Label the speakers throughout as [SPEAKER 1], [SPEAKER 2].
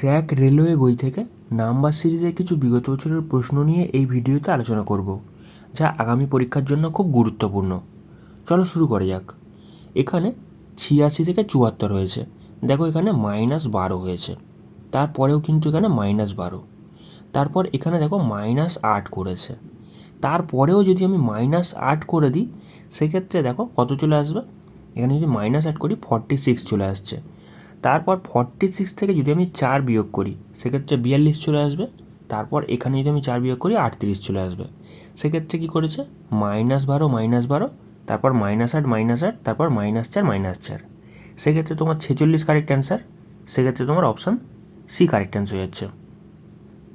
[SPEAKER 1] Crack railway বই থেকে number সিরিজের কিছু বিগত বছরের প্রশ্ন নিয়ে এই ভিডিওতে আলোচনা করব, যা আগামী পরীক্ষার জন্য খুব গুরুত্বপূর্ণ। চলো শুরু করা যাক। এখানে 86 থেকে 74 হয়েছে। দেখো এখানে -12 হয়েছে, তারপরেও কিন্তু এখানে -12। তারপর এখানে দেখো -8 করেছে, তারপরেও যদি আমি -8 করে দিই সেক্ষেত্রে দেখো কত চলে আসবে। এখানে যদি -8 করি 46 চলে আসছে। তারপর 46 থেকে যদি আমি 4 বিয়োগ করি সেক্ষেত্রে 42 চলে আসবে। তারপর এখানে যদি আমি 4 বিয়োগ করি 38 চলে আসবে। সেক্ষেত্রে কী করেছে, -12 তারপর -8 তারপর -4 সেক্ষেত্রে তোমার 46 কারেক্ট অ্যান্সার। সেক্ষেত্রে তোমার অপশান সি কারেক্ট অ্যান্সার হয়ে যাচ্ছে।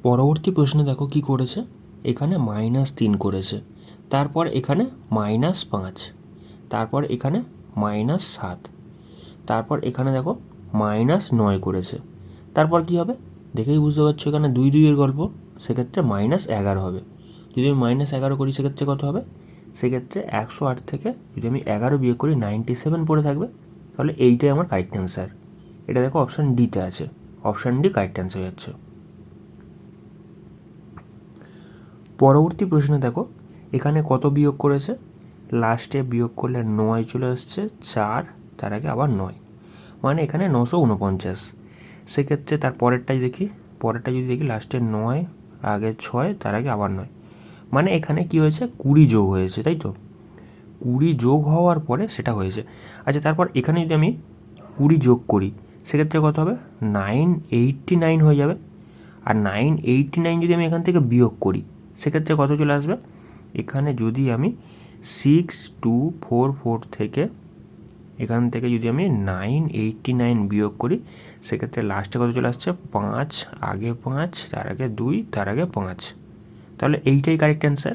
[SPEAKER 1] পরবর্তী প্রশ্নে দেখো কি করেছে, এখানে -3 করেছে, তারপর এখানে -5, তারপর এখানে -7, তারপর এখানে দেখো -9 করেছে। তারপর কি হবে দেখেই বুঝতে পারছো, এখানে 2 2 এর গল্প, সেক্ষেত্রে -11 হবে। যদি আমি -11 করি সেক্ষেত্রে কত হবে, সেক্ষেত্রে 108 থেকে যদি আমি 11 বিয়োগ করি 97 পড়ে থাকবে। তাহলে এইটাই আমার কারেক্ট অ্যান্সার। এটা দেখো অপশান ডিতে আছে, অপশান ডি কারেক্ট অ্যান্সার হয়ে যাচ্ছে। পরবর্তী প্রশ্নে দেখো এখানে কত বিয়োগ করেছে, লাস্টে বিয়োগ করলে 9 চলে আসছে, 4 তার আগে আবার 9, মানে এখানে 949। সেক্ষেত্রে তার পরেরটাই দেখি, পরেরটা যদি দেখি লাস্টে 9 আগে 6 তার আগে আবার 9, মানে এখানে কি হয়েছে 20 যোগ হয়েছে, তাই তো 20 যোগ হওয়ার পরে সেটা হয়েছে। আচ্ছা তারপর এখানে যদি আমি 20 যোগ করি সেক্ষেত্রে কত হবে, 989 হয়ে যাবে। আর 989 যদি আমি এখান থেকে বিয়োগ করি সেক্ষেত্রে কত চলে আসবে, এখানে যদি আমি 6244 থেকে এখান থেকে যদি আমি 989 বিয়োগ করি সেক্ষেত্রে লাস্টে কত চলে আসছে, 5 আগে 5 তার আগে 2 তার আগে 5। তাহলে এইটাই কারেক্ট অ্যান্সার।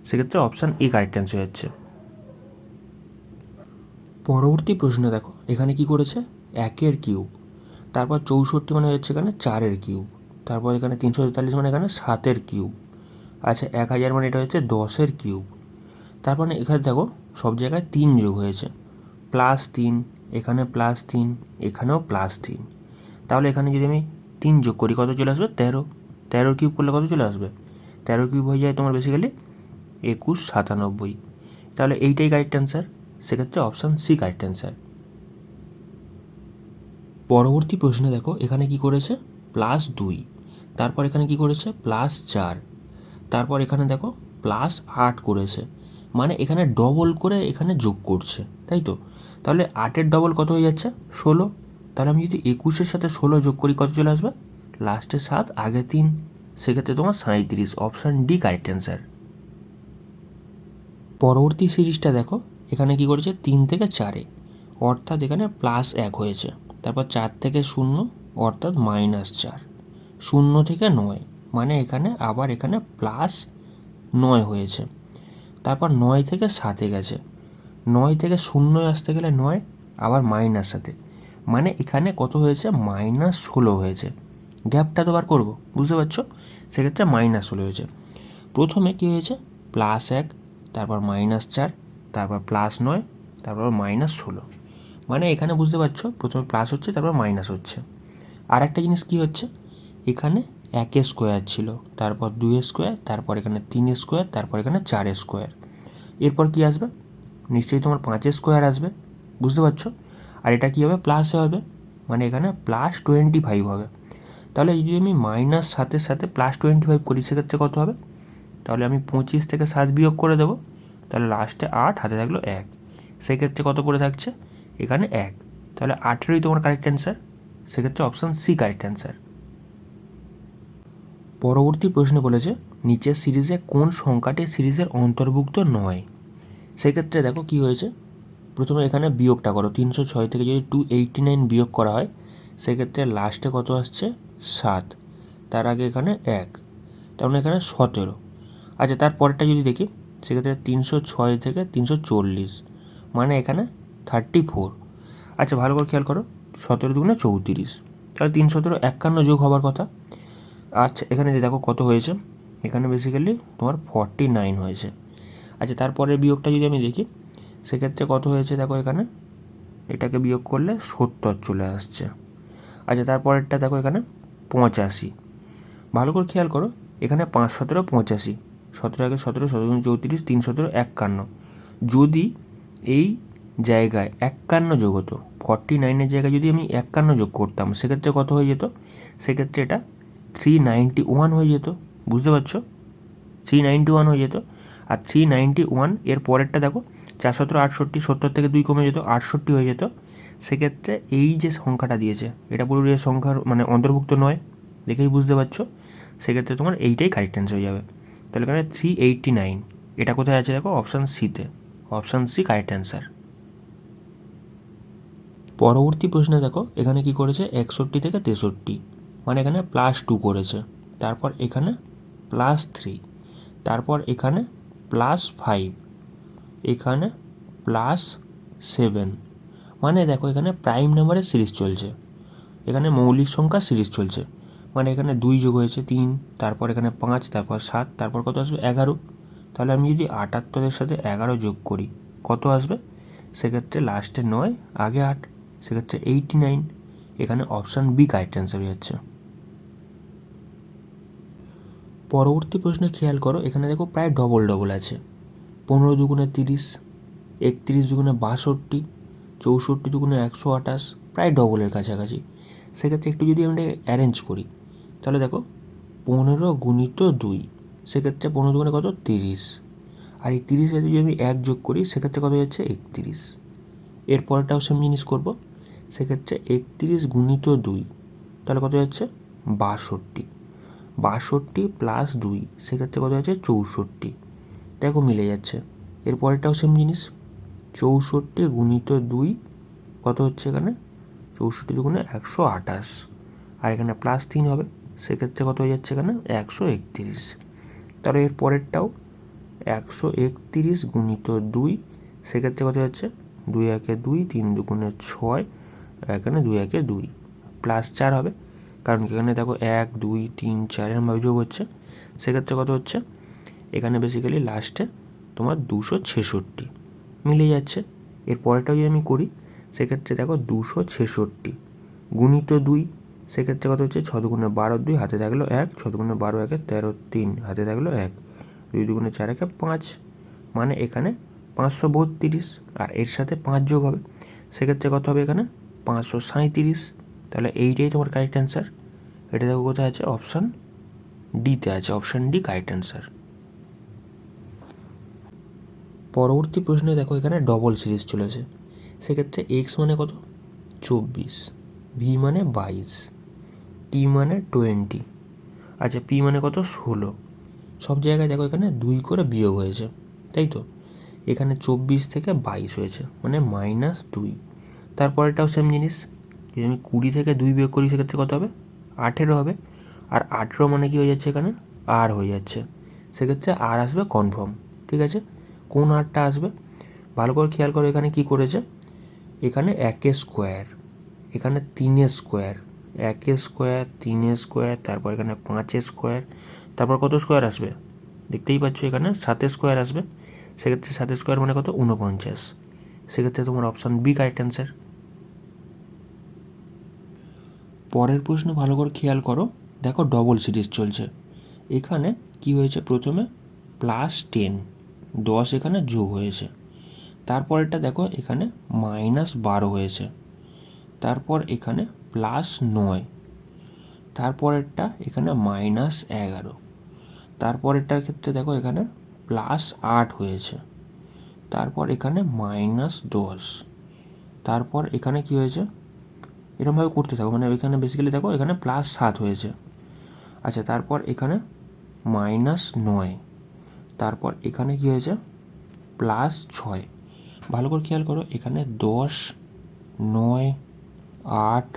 [SPEAKER 1] সেক্ষেত্রে অপশান এ কারেক্ট অ্যান্সার হচ্ছে। পরবর্তী প্রশ্ন দেখো এখানে কি করেছে, 1 কিউব, তারপর 64 মানে হচ্ছে এখানে 4 কিউব, তারপর এখানে 343 মানে এখানে 7 কিউব। আচ্ছা 1000 মানে এটা হচ্ছে 10 কিউব। তারপর এখানে দেখো সব জায়গায় 3 যোগ হয়েছে, +3, এখানে +3, এখানেও +3। তাহলে এখানে যদি আমি 3 যোগ করি কত চলে আসবে, 13। 13 কিউব করলে কত চলে আসবে, 13 কিউব হয়ে যায় তোমার বেসিক্যালি 2197। তাহলে এইটাই কারেক্ট অ্যান্সার। সেক্ষেত্রে অপশান সি কারেক্ট অ্যান্সার। পরবর্তী প্রশ্নে দেখো এখানে কি করেছে, +2, তারপর এখানে কি করেছে +4, তারপর এখানে দেখো +8 করেছে, মানে এখানে ডবল করে এখানে যোগ করছে, তাই তো। তাহলে 8-এর ডবল কত হয়ে যাচ্ছে, 16। তাহলে আমি যদি 21-এর সাথে 16 যোগ করি কত চলে আসবে, লাস্টে 7 আগে 3, সেক্ষেত্রে তোমার 37। Option D correct answer. পরবর্তী সিরিজটা দেখো এখানে কি করেছে, 3 থেকে 4, অর্থাৎ এখানে +1 হয়েছে, তারপর 4 থেকে 0 অর্থাৎ -4, 0 থেকে 9 মানে এখানে আবার এখানে +9 হয়েছে, তারপর 9 থেকে 7-এ গেছে, 9 থেকে 0 আসতে গেলে 9 আবার -7, মানে এখানে কত হয়েছে, -16 হয়েছে। গ্যাপটা তো বার করবো, বুঝতে পারছো, সেক্ষেত্রে -16 হয়েছে। প্রথমে কী হয়েছে, +1, তারপর -4, তারপর +9, তারপর -16, মানে এখানে বুঝতে পারছো প্রথমে প্লাস হচ্ছে তারপর মাইনাস হচ্ছে। আর একটা জিনিস কী হচ্ছে, এখানে 1 স্কোয়ার ছিল, তারপর 2 স্কোয়ার, তারপর এখানে 3 স্কোয়ার, তারপর এখানে 4 স্কোয়ার। এরপর কি আসবে, নিশ্চয়ই তোমার 5 স্কোয়ার আসবে, বুঝতে পারছো। আর এটা কী হবে, প্লাসে হবে, মানে এখানে +25 হবে। তাহলে যদি আমি -7-এর সাথে +25 করি সেক্ষেত্রে কত হবে, তাহলে আমি 25 থেকে 7 বিয়োগ করে দেবো, তাহলে লাস্টে 8 হাতে থাকলো 1, সেক্ষেত্রে কত পড়ে থাকছে, এখানে 1। তাহলে 8-এরই তোমার কারেক্ট অ্যান্সার। সেক্ষেত্রে অপশান সি কারেক্ট অ্যান্সার। পরবর্তী প্রশ্নে বলেছে নিচের সিরিজে কোন সংখ্যাটি সিরিজের অন্তর্ভুক্ত নয়। সেক্ষেত্রে দেখো কি হয়েছে, প্রথমে এখানে বিয়োগটা করো, 306 থেকে যদি 289 বিয়োগ করা হয় সেক্ষেত্রে লাস্টে কত আসছে, 7, তার আগে এখানে 1, তার মানে এখানে 17। আচ্ছা তার পরেরটা যদি দেখি সেক্ষেত্রে 306 থেকে 340, মানে এখানে 34। আচ্ছা ভালো করে খেয়াল করো, 17 দুগুণে 34, তাহলে 317 51 যোগ হবার কথা। আচ্ছা এখানে দেখো কত হয়েছে, এখানে বেসিক্যালি তোমার 49 হয়েছে। আচ্ছা তারপরের বিয়োগটা যদি আমি দেখি সেক্ষেত্রে কত হয়েছে, দেখো এখানে এটাকে বিয়োগ করলে 70 চলে আসছে। আচ্ছা তারপরেরটা দেখো এখানে 85। ভালো করে খেয়াল করো, এখানে 5 17 85, 17 একে 17, 17 34, 3 17 51। যদি এই জায়গায় 51 যোগ হতো, 49-এর জায়গায় যদি আমি 51 যোগ করতাম, সেক্ষেত্রে কত হয়ে যেত? সেক্ষেত্রে এটা 391 হয়ে যেত। বুঝতে পারছো? 391 হয়ে যেত। আর 391 এর পরেরটা দেখো, 4 17 68, 70 থেকে 2 কমে যেত, 68 হয়ে যেত। সেক্ষেত্রে এই যে সংখ্যাটা দিয়েছে, এটা পুরোপুরি সংখ্যার মানে অন্তর্ভুক্ত নয়, দেখেই বুঝতে পারছো। সেক্ষেত্রে তোমার এইটাই কারেক্ট অ্যান্সার হয়ে যাবে। তাহলে এখানে 389, এটা কোথায় আছে দেখো? অপশান সিতে। Option C correct answer. পরবর্তী প্রশ্নে দেখো, এখানে কি করেছে? 61 থেকে 63, মানে এখানে +2 করেছে। তারপর এখানে +3, তারপর এখানে +5, এখানে +7। মানে দেখো, এখানে প্রাইম নাম্বারের সিরিজ চলছে, এখানে মৌলিক সংখ্যার সিরিজ চলছে। মানে এখানে 2 যোগ হয়েছে 3, তারপর এখানে 5, তারপর 7, তারপর কত আসবে? 11। তাহলে আমি যদি 78-এর সাথে 11 যোগ করি, কত আসবে? সেক্ষেত্রে লাস্টে 9, আগে 8, সেক্ষেত্রে 89। এখানে অপশান বি কারেক্ট অ্যান্সার হয়ে যাচ্ছে। পরবর্তী প্রশ্নে খেয়াল করো, এখানে দেখো প্রায় ডবল ডবল আছে। 15 দুগুণে 30, 31 দুগুণে 62, 64 দুগুণে 128, প্রায় ডবলের কাছাকাছি। সেক্ষেত্রে একটু যদি আমরা অ্যারেঞ্জ করি, তাহলে দেখো 15 গুণিত 2, সেক্ষেত্রে 15 দুগুণে কত? 30। আর এই 30 যদি আমি 1 যোগ করি, সেক্ষেত্রে কত যাচ্ছে? 31। এর পরেরটাও সেম জিনিস করবো, সেক্ষেত্রে 31 গুণিত 2, তাহলে কত যাচ্ছে? 62। 62 + 2, সেক্ষেত্রে কত যাচ্ছে? 64। দেখো মিলে যাচ্ছে। এর পরেরটাও সেম জিনিস, 64 গুণিত 2 কত হচ্ছে এখানে? 64 দুগুণে 128, আর এখানে +3 হবে, সেক্ষেত্রে কত হয়ে যাচ্ছে এখানে? 131। তাহলে এর পরেরটাও 131 গুণিত 2, সেক্ষেত্রে কত যাচ্ছে? 2 একে 2, 3 দুগুণে 6, এখানে 2 একে 2, +4 হবে, কারণ এখানে দেখো 1 2 3 4 এরমভাবে যোগ হচ্ছে। সেক্ষেত্রে কত হচ্ছে? এখানে বেসিক্যালি লাস্টে তোমার 266 মিলে যাচ্ছে। এর পরেরটাও যদি আমি করি, সেক্ষেত্রে দেখো 266 গুণিত 2, সেক্ষেত্রে কত হচ্ছে? 6 দুগুণে 12, 2 হাতে থাকলো 1, 6 দুগুণে 12 একে 13, 3 হাতে থাকলো 1, 2 দুগুণে 4 একে 5, মানে এখানে 532। আর এর সাথে 5 যোগ হবে, সেক্ষেত্রে কত হবে? এখানে 537। তাহলে এইটাই তোমার কারেক্ট অ্যান্সার। এটা দেখো কোথায় আছে? অপশান ডিতে আছে। Option D correct answer. পরবর্তী প্রশ্নে দেখো, এখানে ডবল সিরিজ চলেছে। সেক্ষেত্রে এক্স মানে কত? 24, ভি মানে 22, টি মানে 20, আচ্ছা পি মানে কত? 16। সব জায়গায় দেখো এখানে 2 করে বিয়োগ হয়েছে, তাই তো? এখানে 24 থেকে 22 হয়েছে, মানে -2। তারপরেরটাও সেম জিনিস, যদি আমি 20 থেকে 2 বিয়োগ করি, সেক্ষেত্রে কত হবে? 18 হবে। আর 18 মানে কি হয়ে যাচ্ছে এখানে? আর হয়ে যাচ্ছে, সেক্ষেত্রে আর আসবে কনফার্ম। ঠিক আছে, কোন আরটা আসবে? ভালো করে খেয়াল করো, এখানে কি করেছে? এখানে 1 স্কোয়ার, এখানে 3 স্কোয়ার, 1 স্কোয়ার, 3 স্কোয়ার, তারপর এখানে 5 স্কোয়ার, তারপর কত স্কোয়ার আসবে? দেখতেই পাচ্ছ এখানে 7 স্কোয়ার আসবে। সেক্ষেত্রে 7 স্কোয়ার মানে কত? 49। সেক্ষেত্রে তোমার অপশান বি কারেক্ট অ্যান্সার। পরের প্রশ্ন ভালো করে খেয়াল করো, দেখো ডবল সিরিজ চলছে। এখানে কি হয়েছে? প্রথমে +10, 10 এখানে যোগ হয়েছে। তারপরেরটা দেখো, এখানে -12 হয়েছে। তারপর এখানে +9, তারপরেরটা এখানে -11, তারপরেরটার ক্ষেত্রে দেখো এখানে +8 হয়েছে। তারপর এখানে -10, তারপর এখানে কি হয়েছে? এরকমভাবে করতে থাকো, মানে এখানে বেসিক্যালি দেখো এখানে +7 হয়েছে। আচ্ছা, তারপর এখানে -9, তারপর এখানে কি হয়েছে? +6। ভালো করে খেয়াল করো, এখানে 10, 9, 8,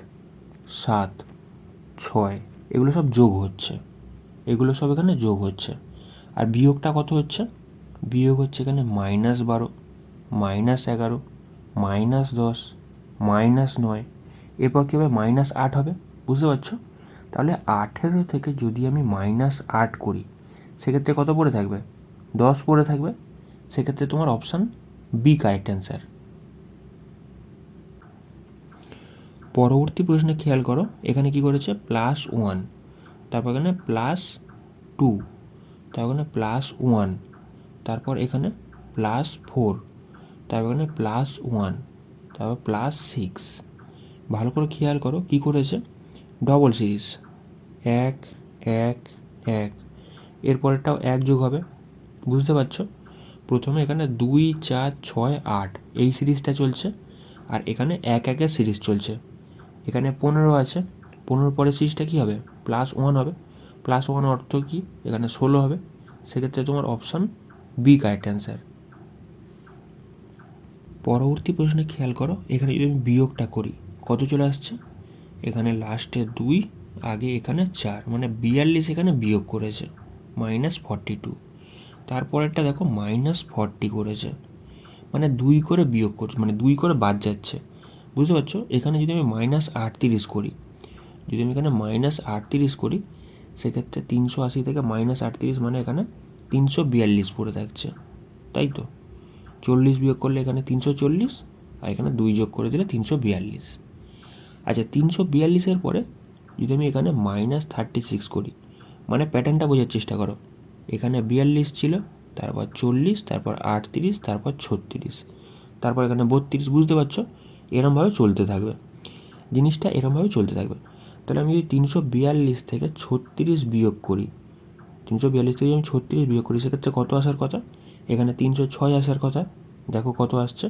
[SPEAKER 1] 7, 6 এগুলো সব যোগ হচ্ছে, এগুলো সব এখানে যোগ হচ্ছে। আর বিয়োগটা কত হচ্ছে? বিয়োগ হচ্ছে এখানে -12, -11, -10, -9, এরপর কী হবে? -8 হবে। বুঝতে পারছো? তাহলে 18 থেকে যদি আমি -8 করি, সেক্ষেত্রে কত পড়ে থাকবে? 10 পড়ে থাকবে। সেক্ষেত্রে তোমার অপশান বি কারেক্ট অ্যান্সার। পরবর্তী প্রশ্নে খেয়াল করো, এখানে কি করেছে +1, তারপর এখানে +2, তারপর এখানে +1, তারপর এখানে +4, তারপর এখানে +1, তারপর +6। ভালো করে খেয়াল করো কি করেছে, ডবল সিরিজ 1 1 1, এরপরেরটাও 1 যোগ হবে, বুঝতে পারছো? প্রথমে এখানে 2 4 6 8 এই সিরিজটা চলছে, আর এখানে 1 1 সিরিজ চলছে। এখানে 15 আছে, 15 পরের সিরিজটা কী হবে, +1 হবে। +1 অর্থ কি, এখানে 16 হবে। সেক্ষেত্রে তোমার অপশান বি কারেক্ট অ্যান্সার। পরবর্তী প্রশ্নে খেয়াল করো, এখানে যদি আমি বিয়োগটা করি কত চলে আসছে, এখানে লাস্টে 2, আগে এখানে 4, মানে 42 এখানে বিয়োগ করেছে, -42। তারপরেরটা দেখো -40 করেছে, মানে 2 করে বিয়োগ করছে, মানে 2 করে বাদ যাচ্ছে, বুঝতে পারছো? এখানে যদি আমি -38 করি, যদি আমি এখানে -38 করি, সেক্ষেত্রে 380 থেকে -38 মানে এখানে 342 পড়ে থাকছে, তাই তো? 40 বিয়োগ করলে এখানে 340, আর এখানে 2 যোগ করে দিলে 342। আচ্ছা, 342-এর পরে যদি আমি এখানে -36 করি, মানে প্যাটার্নটা বোঝার চেষ্টা করো, এখানে 42 ছিল, তারপর 40, তারপর 38, তারপর 36, তারপর এখানে 32, বুঝতে পারছো? এরমভাবে চলতে থাকবে জিনিসটা, এরমভাবে চলতে থাকবে। তাহলে আমি যদি 342 থেকে 36 বিয়োগ করি, 342 থেকে আমি 36 বিয়োগ করি, সেক্ষেত্রে কত আসার কথা, এখানে 306 আসার কথা। দেখো কত আসছে,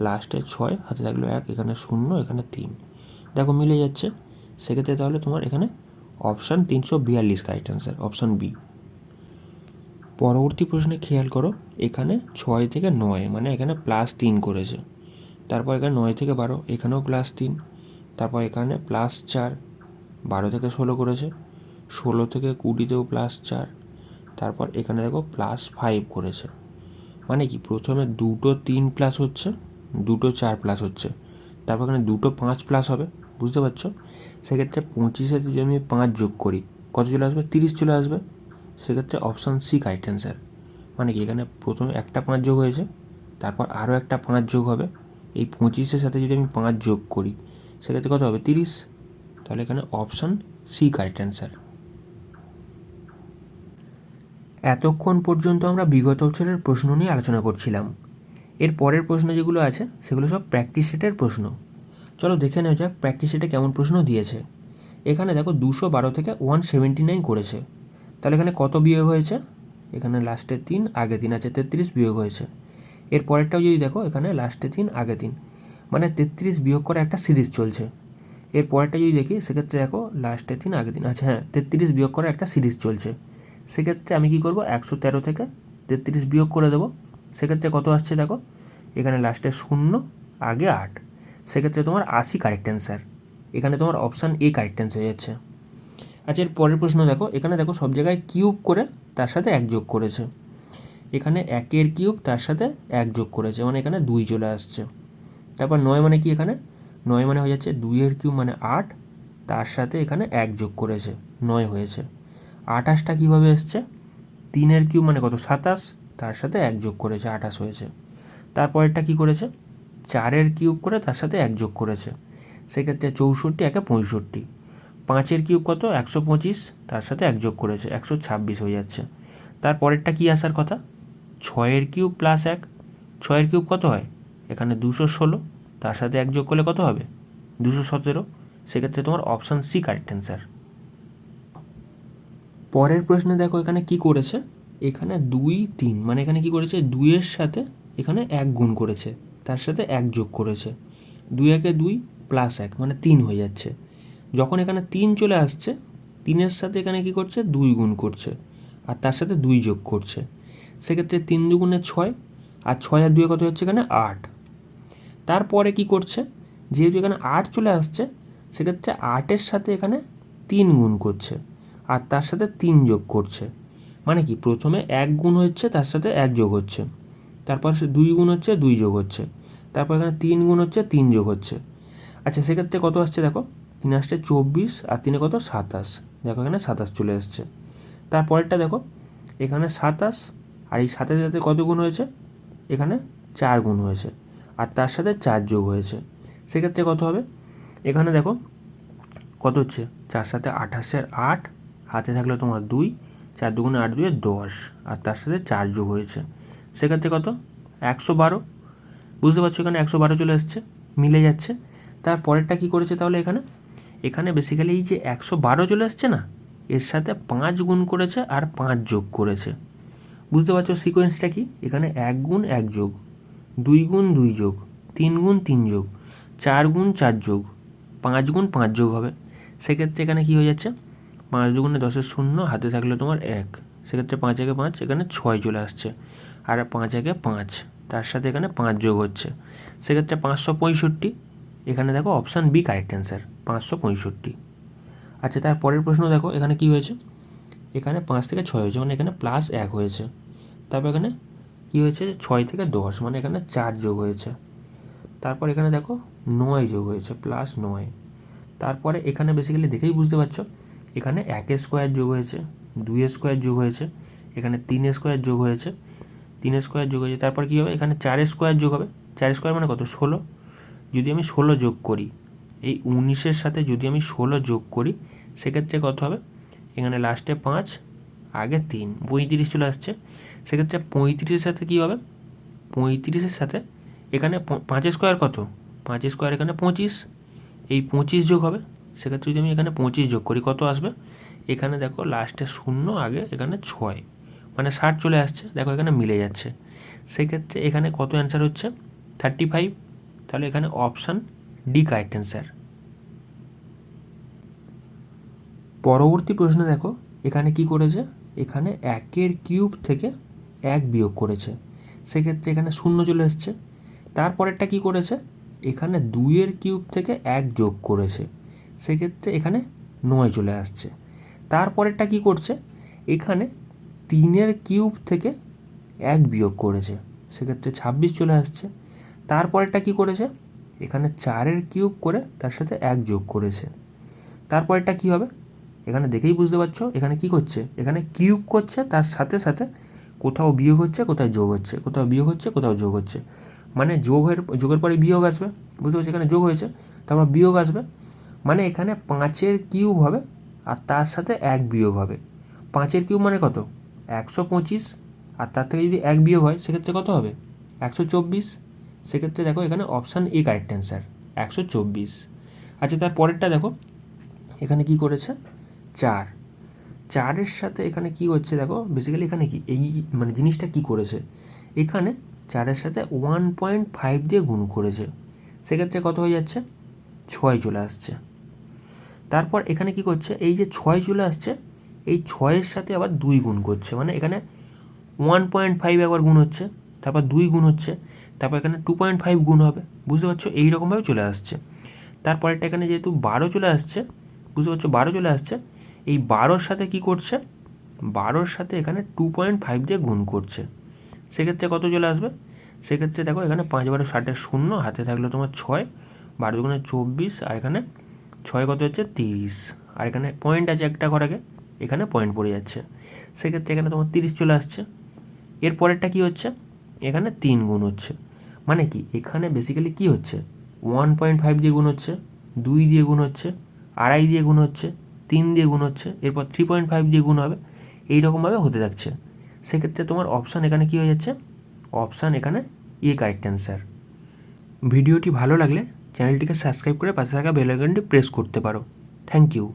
[SPEAKER 1] লাস্টে 6, হাতে থাকলো 1, এখানে 0, এখানে 3, দেখো মিলে যাচ্ছে। সেক্ষেত্রে তাহলে তোমার এখানে option 342 correct answer, option B. পরবর্তী প্রশ্নে খেয়াল করো, এখানে 6 থেকে 9, মানে এখানে +3 করেছে। তারপর এখানে 9 থেকে 12, এখানেও +3, তারপর এখানে +4, 12 থেকে 16 করেছে, 16 থেকে 20-তেও +4, তারপর এখানে দেখো +5 করেছে। মানে কি, প্রথমে 2টো 3 প্লাস হচ্ছে, 2টো 4 প্লাস হচ্ছে, তারপর এখানে 2টো 5 প্লাস হবে, বুঝতে পারছো? সেক্ষেত্রে 25-এ যদি আমি 5 যোগ করি কত চলে আসবে, 30 চলে আসবে। সেক্ষেত্রে অপশান সি কারেক্ট অ্যান্সার। মানে কি, এখানে প্রথমে একটা 5 যোগ হয়েছে, তারপর আরও একটা 5 যোগ হবে, এই 25-এর সাথে যদি আমি 5 যোগ করি সেক্ষেত্রে কত হবে, 30। তাহলে এখানে অপশান সি কারেক্ট অ্যান্সার। এতক্ষণ পর্যন্ত আমরা বিগত বছরের প্রশ্ন নিয়ে আলোচনা করছিলাম। এর পরের প্রশ্ন যেগুলো আছে সেগুলো সব প্র্যাকটিস সেটের প্রশ্ন। চলো দেখে নেওয়া যাক প্র্যাকটিস সেটে কেমন প্রশ্ন দিয়েছে। এখানে দেখো 212 থেকে 179 করেছে, তাহলে এখানে কত বিয়োগ হয়েছে, এখানে লাস্টে 3, আগে 3 আছে, 33 বিয়োগ হয়েছে। এর পরেরটাও যদি দেখো, এখানে লাস্টে 3, আগে 3, মানে 33 বিয়োগ করে একটা সিরিজ চলছে। এর পরেরটা যদি দেখি সেক্ষেত্রে দেখো লাস্টে 3, আগে 3, আচ্ছা হ্যাঁ, 33 বিয়োগ করে একটা সিরিজ চলছে। সেক্ষেত্রে আমি কী করবো, 113 থেকে 33 বিয়োগ করে দেবো। সেক্ষেত্রে কত আসছে দেখো, এখানে লাস্টে 0, আগে 8, সেক্ষেত্রে তোমার 80 কারেক্ট অ্যান্সার। এখানে তোমার অপশান এ কারেক্ট অ্যান্সার হয়ে যাচ্ছে। আচ্ছা, এর পরের প্রশ্ন দেখো, এখানে দেখো সব জায়গায় কিউব করে তার সাথে 1 যোগ করেছে। এখানে 1-এর কিউব তার সাথে 1 যোগ করেছে, মানে এখানে 2 চলে আসছে। তারপর 9 মানে কি, এখানে 9 মানে হয়ে যাচ্ছে 2-এর কিউব মানে 8, তার সাথে এখানে 1 যোগ করেছে, 9 হয়েছে। 28টা কীভাবে এসছে, 3-এর কিউব মানে কত, 27, তার সাথে 1 যোগ করেছে, 28 হয়েছে। তারপরেরটা কী করেছে, 4-এর কিউব করে তার সাথে 1 যোগ করেছে, সেক্ষেত্রে 64, একে 65। 5-এর কিউব কত, 125, তার সাথে 1 যোগ করেছে, 126 হয়ে যাচ্ছে। তারপরেরটা কী আসার কথা, 6-এর কিউব প্লাস 1, 6-এর কিউব কত হয়, এখানে 216, তার সাথে 1 যোগ করলে কত হবে, 217। সেক্ষেত্রে তোমার অপশান সি কারেক্ট অ্যান্সার। পরের প্রশ্নে দেখো এখানে কি করেছে, এখানে 2 3, মানে এখানে কি করেছে, 2-এর সাথে এখানে 1 গুণ করেছে, তার সাথে 1 যোগ করেছে, 2-একে 2 প্লাস 1, মানে 3 হয়ে যাচ্ছে। যখন এখানে 3 চলে আসছে, 3-এর সাথে এখানে কি করছে, 2 গুণ করছে, আর তার সাথে 2 যোগ করছে। সেক্ষেত্রে 3 2 6, আর 6 আর 2 কত হচ্ছে, এখানে 8। তারপরে কি করছে, যেহেতু এখানে 8 চলে আসছে, সেক্ষেত্রে 8-এর সাথে এখানে 3 গুণ করছে, আর তার সাথে 3 যোগ করছে। মানে কি, প্রথমে 1 গুণ হচ্ছে, তার সাথে 1 যোগ হচ্ছে, তারপর 2 গুণ হচ্ছে, 2 যোগ হচ্ছে, তারপর এখানে 3 গুণ হচ্ছে, 3 যোগ হচ্ছে। আচ্ছা, সেক্ষেত্রে কত আসছে দেখো, 3 আসছে 24, আর 3 কত, 27, দেখো এখানে 27 চলে এসছে। তারপরেরটা দেখো, এখানে 27, আর এই 27-এর সাথে কত গুণ হয়েছে, এখানে 4 গুণ হয়েছে, আর তার সাথে 4 যোগ হয়েছে। সেক্ষেত্রে কত হবে, এখানে দেখো কত হচ্ছে, 4 সাথে 28-এর 8, হাতে থাকলো তোমার 2, 4 দুগুণে 8 2 10, আর তার সাথে 4 যোগ হয়েছে, সেক্ষেত্রে কত 112। বুঝতে পারছো এখানে 112 চলে এসছে, মিলে যাচ্ছে। তারপরেরটা কী করেছে তাহলে এখানে বেসিক্যালি এই যে 112 চলে আসছে না, এর সাথে 5 গুণ করেছে আর 5 যোগ করেছে। বুঝতে পারছো সিকোয়েন্সটা কি, এখানে 1 গুণ 1 যোগ, 2 গুণ 2 যোগ, 3 গুণ 3 যোগ, 4 গুণ 4 যোগ, 5 গুণ 5 যোগ হবে। সেক্ষেত্রে এখানে কী হয়ে যাচ্ছে, 5 দুগুণে 10-এর 0, হাতে থাকলে তোমার 1, সেক্ষেত্রে 5 একে 5, এখানে 6 চলে আসছে, আর 5 একে 5, তার সাথে এখানে 5 যোগ হচ্ছে, সেক্ষেত্রে 565। এখানে দেখো অপশান বি কারেক্ট অ্যান্সার, 565। আচ্ছা, তার পরের প্রশ্ন দেখো এখানে কি হয়েছে, এখানে 5 থেকে 6 হয়েছে, মানে এখানে প্লাস 1 হয়েছে। তারপর এখানে কী হয়েছে, 6 থেকে 10, মানে এখানে 4 যোগ হয়েছে। তারপর এখানে দেখো 9 যোগ হয়েছে, প্লাস 9। তারপরে এখানে বেসিক্যালি দেখেই বুঝতে পারছো, এখানে 1 স্কোয়ার যোগ হয়েছে, 2 স্কোয়ার যোগ হয়েছে, এখানে 3 স্কোয়ার যোগ হয়েছে, 3 স্কোয়ার যোগ হয়েছে। তারপর কী হবে, এখানে 4 স্কোয়ার যোগ হবে, 4 স্কোয়ার মানে কত 16। যদি আমি 16 যোগ করি, এই 19-এর সাথে যদি আমি 16 যোগ করি, সেক্ষেত্রে কত হবে, এখানে লাস্টে 5, আগে 3, 35 চলে আসছে। সেক্ষেত্রে 35-এর সাথে কী হবে, 35-এর সাথে এখানে 5 স্কোয়ার কত, 5 স্কোয়ার এখানে 25, এই 25 যোগ হবে। সেক্ষেত্রে যদি আমি এখানে 25 যোগ করি কত আসবে, এখানে দেখো লাস্টে 0, আগে এখানে 6, মানে 60 চলে আসছে। দেখো এখানে মিলে যাচ্ছে, সেক্ষেত্রে এখানে কত অ্যান্সার হচ্ছে 35। তাহলে এখানে অপশান ডি কারেক্ট অ্যান্সার। পরবর্তী প্রশ্নে দেখো এখানে কি করেছে, এখানে 1-এর কিউব থেকে 1 বিয়োগ করেছে, সেক্ষেত্রে এখানে 0 চলে এসছে। তারপরেরটা কি করেছে, এখানে 2-এর কিউব থেকে 1 যোগ করেছে, সেক্ষেত্রে এখানে 9 চলে আসছে। তারপরেরটা কি করছে, এখানে 3-এর কিউব থেকে 1 বিয়োগ করেছে, সেক্ষেত্রে 26 চলে আসছে। তারপরেরটা কি করেছে, এখানে 4-এর কিউব করে তার সাথে 1 যোগ করেছে। তারপরেরটা কি হবে, এখানে দেখেই বুঝতে পারছো এখানে কি করছে, এখানে কিউব করছে, তার সাথে সাথে কোথাও বিয়োগ হচ্ছে, কোথাও যোগ হচ্ছে, কোথাও বিয়োগ হচ্ছে, কোথাও যোগ হচ্ছে, মানে যোগের পরে বিয়োগ আসবে। বুঝতে পারছি, এখানে যোগ হয়েছে, তারপর বিয়োগ আসবে, মানে এখানে 5-এর কিউব হবে আর তার সাথে 1 বিয়োগ হবে। 5-এর কিউব মানে কত 125, আর তার থেকে যদি 1 বিয়োগ হয় সেক্ষেত্রে কত হবে 124। সেক্ষেত্রে দেখো এখানে অপশান এ কারেক্ট অ্যান্সার, 124। আচ্ছা, তার পরেরটা দেখো এখানে কি করেছে, 4-এর সাথে এখানে কি হচ্ছে দেখো, বেসিক্যালি এখানে কি এই মানে জিনিসটা কি করেছে, এখানে 4-এর সাথে 1.5 দিয়ে গুণ করেছে, সেক্ষেত্রে কত হয়ে যাচ্ছে 6 চলে আসছে। তারপর এখানে কি করছে, এই যে 6 চলে আসছে, এই 6-এর সাথে আবার 2 গুণ করছে, মানে এখানে 1.5 একবার গুণ হচ্ছে, তারপর 2 গুণ হচ্ছে, তারপর এখানে 2.5 গুণ হবে। বুঝতে পারছো, এইরকমভাবে চলে আসছে। তারপরেরটা এখানে যেহেতু 12 চলে আসছে, বুঝতে পারছো 12 চলে আসছে, এই 12-র সাথে কি করছে, 12-র সাথে এখানে 2.5 দিয়ে গুণ করছে, সেক্ষেত্রে কত চলে আসবে, সেক্ষেত্রে দেখো এখানে 5 12 60-এর 0, হাতে থাকলো তোমার 6, 12 দুগুণে 24, আর এখানে 6 কত হচ্ছে 30, আর এখানে পয়েন্ট আছে একটা ঘর আগে, এখানে পয়েন্ট পড়ে যাচ্ছে, সেক্ষেত্রে এখানে তোমার 30 চলে আসছে। এর পরেরটা কী হচ্ছে, এখানে 3 গুণ হচ্ছে, মানে কি এখানে বেসিক্যালি কী হচ্ছে 1.5 দিয়ে গুণ হচ্ছে, 2 দিয়ে গুণ হচ্ছে, 2.5 দিয়ে গুণ হচ্ছে, 3 দিয়ে গুণ হচ্ছে, এরপর 3.5 দিয়ে গুণ হবে, এইরকমভাবে হতে থাকছে। সেক্ষেত্রে তোমার অপশান এখানে কী হয়ে যাচ্ছে, অপশান এখানে এ কারেক্ট অ্যান্সার। ভিডিওটি ভালো লাগলে চ্যানেলটিকে সাবস্ক্রাইব করে পাশে থাকা বেল আইকনটি প্রেস করতে পারো। Thank you.